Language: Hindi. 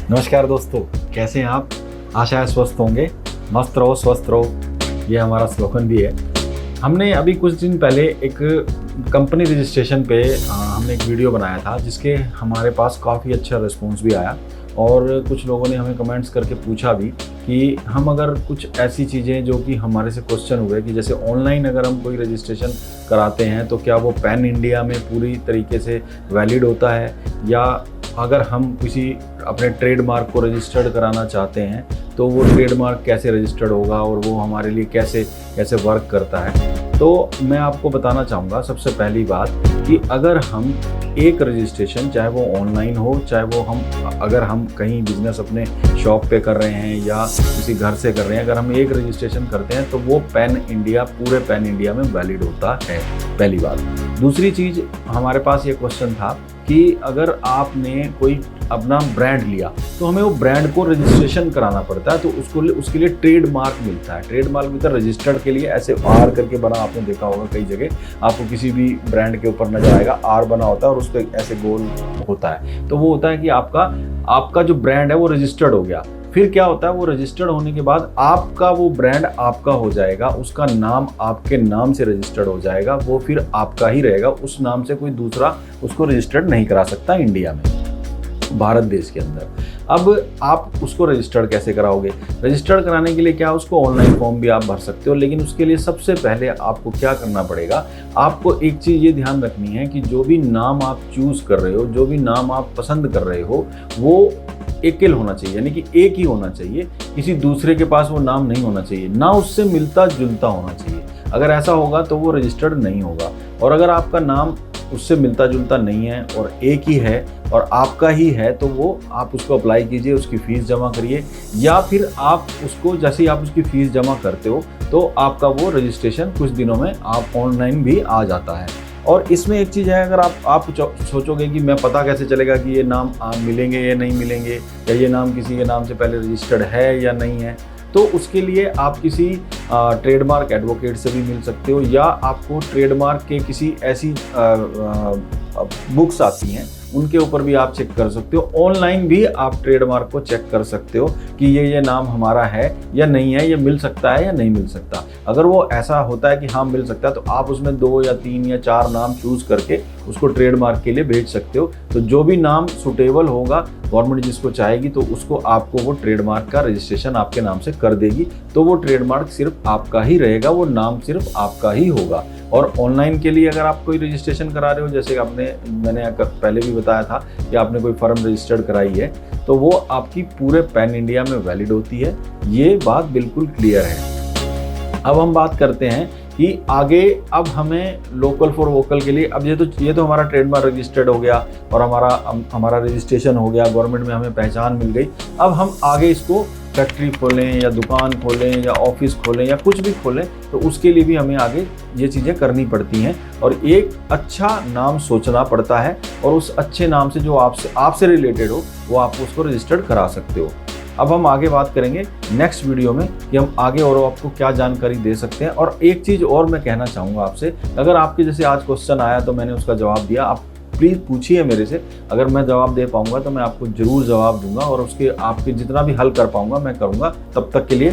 नमस्कार दोस्तों, कैसे हैं आप? आशा है स्वस्थ होंगे। मस्त रहो, स्वस्थ रहो, ये हमारा स्लोगन भी है। हमने अभी कुछ दिन पहले एक कंपनी रजिस्ट्रेशन पे हमने एक वीडियो बनाया था, जिसके हमारे पास काफ़ी अच्छा रिस्पॉन्स भी आया और कुछ लोगों ने हमें कमेंट्स करके पूछा भी कि हम अगर कुछ ऐसी चीज़ें जो कि हमारे से क्वेश्चन हुए कि जैसे ऑनलाइन अगर हम कोई रजिस्ट्रेशन कराते हैं तो क्या वो पैन इंडिया में पूरी तरीके से वैलिड होता है, या अगर हम किसी अपने ट्रेडमार्क को रजिस्टर्ड कराना चाहते हैं तो वो ट्रेडमार्क कैसे रजिस्टर्ड होगा और वो हमारे लिए कैसे कैसे वर्क करता है। तो मैं आपको बताना चाहूँगा सबसे पहली बात कि अगर हम एक रजिस्ट्रेशन, चाहे वो ऑनलाइन हो, चाहे वो अगर हम कहीं बिजनेस अपने शॉप पे कर रहे हैं या किसी घर से कर रहे हैं, अगर हम एक रजिस्ट्रेशन करते हैं तो वो पैन इंडिया, पूरे पैन इंडिया में वैलिड होता है, पहली बात। दूसरी चीज़, हमारे पास ये क्वेश्चन था कि अगर आपने कोई अपना ब्रांड लिया तो हमें वो ब्रांड को रजिस्ट्रेशन कराना पड़ता है, तो उसके लिए ट्रेडमार्क मिलता है। ट्रेडमार्क मिलता है रजिस्टर्ड के लिए, ऐसे आर करके बना, आपने देखा होगा कई जगह आपको किसी भी ब्रांड के ऊपर नजर आएगा, आर बना होता है और उस पर ऐसे गोल होता है। तो वो होता है कि आपका जो ब्रांड है वो रजिस्टर्ड हो गया। फिर क्या होता है, वो रजिस्टर्ड होने के बाद आपका वो ब्रांड आपका हो जाएगा, उसका नाम आपके नाम से रजिस्टर्ड हो जाएगा, वो फिर आपका ही रहेगा, उस नाम से कोई दूसरा उसको रजिस्टर्ड नहीं करा सकता इंडिया में, भारत देश के अंदर। अब आप उसको रजिस्टर्ड कैसे कराओगे? रजिस्टर्ड कराने के लिए क्या, उसको ऑनलाइन फॉर्म भी आप भर सकते हो, लेकिन उसके लिए सबसे पहले आपको क्या करना पड़ेगा, आपको एक चीज़ ये ध्यान रखनी है कि जो भी नाम आप चूज़ कर रहे हो, जो भी नाम आप पसंद कर रहे हो, वो एकल होना चाहिए, यानी कि एक ही होना चाहिए, किसी दूसरे के पास वो नाम नहीं होना चाहिए, ना उससे मिलता जुलता होना चाहिए। अगर ऐसा होगा तो वो रजिस्टर्ड नहीं होगा। और अगर आपका नाम उससे मिलता जुलता नहीं है और एक ही है और आपका ही है, तो वो आप उसको अप्लाई कीजिए, उसकी फ़ीस जमा करिए, या फिर आप उसको, जैसे ही आप उसकी फ़ीस जमा करते हो तो आपका वो रजिस्ट्रेशन कुछ दिनों में आप ऑनलाइन भी आ जाता है। और इसमें एक चीज़ है, अगर आप सोचोगे कि मैं पता कैसे चलेगा कि ये नाम मिलेंगे या नहीं मिलेंगे, या ये नाम किसी के नाम से पहले रजिस्टर्ड है या नहीं है, तो उसके लिए आप किसी ट्रेडमार्क एडवोकेट से भी मिल सकते हो, या आपको ट्रेडमार्क के किसी ऐसी बुक्स आती हैं उनके ऊपर भी आप चेक कर सकते हो। ऑनलाइन भी आप ट्रेडमार्क को चेक कर सकते हो कि ये नाम हमारा है या नहीं है, ये मिल सकता है या नहीं मिल सकता। अगर वो ऐसा होता है कि हाँ मिल सकता है, तो आप उसमें 2 या 3 या 4 नाम चूज करके उसको ट्रेडमार्क के लिए भेज सकते हो। तो जो भी नाम सुटेबल होगा, गवर्नमेंट जिसको चाहेगी, तो उसको आपको वो ट्रेडमार्क का रजिस्ट्रेशन आपके नाम से कर देगी, तो वो ट्रेडमार्क सिर्फ आपका ही रहेगा, वो नाम सिर्फ आपका ही होगा। और ऑनलाइन के लिए अगर आप कोई रजिस्ट्रेशन करा रहे हो, जैसे मैंने पहले भी बताया था कि आपने कोई फर्म रजिस्टर्ड कराई है, तो वो आपकी पूरे पैन इंडिया में वैलिड होती है। ये बात बिल्कुल क्लियर है। अब हम बात करते हैं कि आगे, अब हमें लोकल फॉर वोकल के लिए, अब ये तो हमारा ट्रेडमार्क रजिस्टर्ड हो गया और हमारा रजिस्ट्रेशन हो गया, गवर्नमेंट में हमें पहचान मिल गई। अब हम आगे इसको फैक्ट्री खोलें या दुकान खोलें या ऑफिस खोलें या कुछ भी खोलें, तो उसके लिए भी हमें आगे ये चीज़ें करनी पड़ती हैं और एक अच्छा नाम सोचना पड़ता है, और उस अच्छे नाम से जो आपसे रिलेटेड हो, वो आप उसको रजिस्टर्ड करा सकते हो। अब हम आगे बात करेंगे नेक्स्ट वीडियो में कि हम आगे और आपको क्या जानकारी दे सकते हैं। और एक चीज़ और मैं कहना चाहूँगा आपसे, अगर आपके जैसे आज क्वेश्चन आया तो मैंने उसका जवाब दिया, आप प्लीज़ पूछिए मेरे से, अगर मैं जवाब दे पाऊँगा तो मैं आपको ज़रूर जवाब दूंगा, और उसके आपके जितना भी हल कर पाऊँगा मैं करूँगा। तब तक के लिए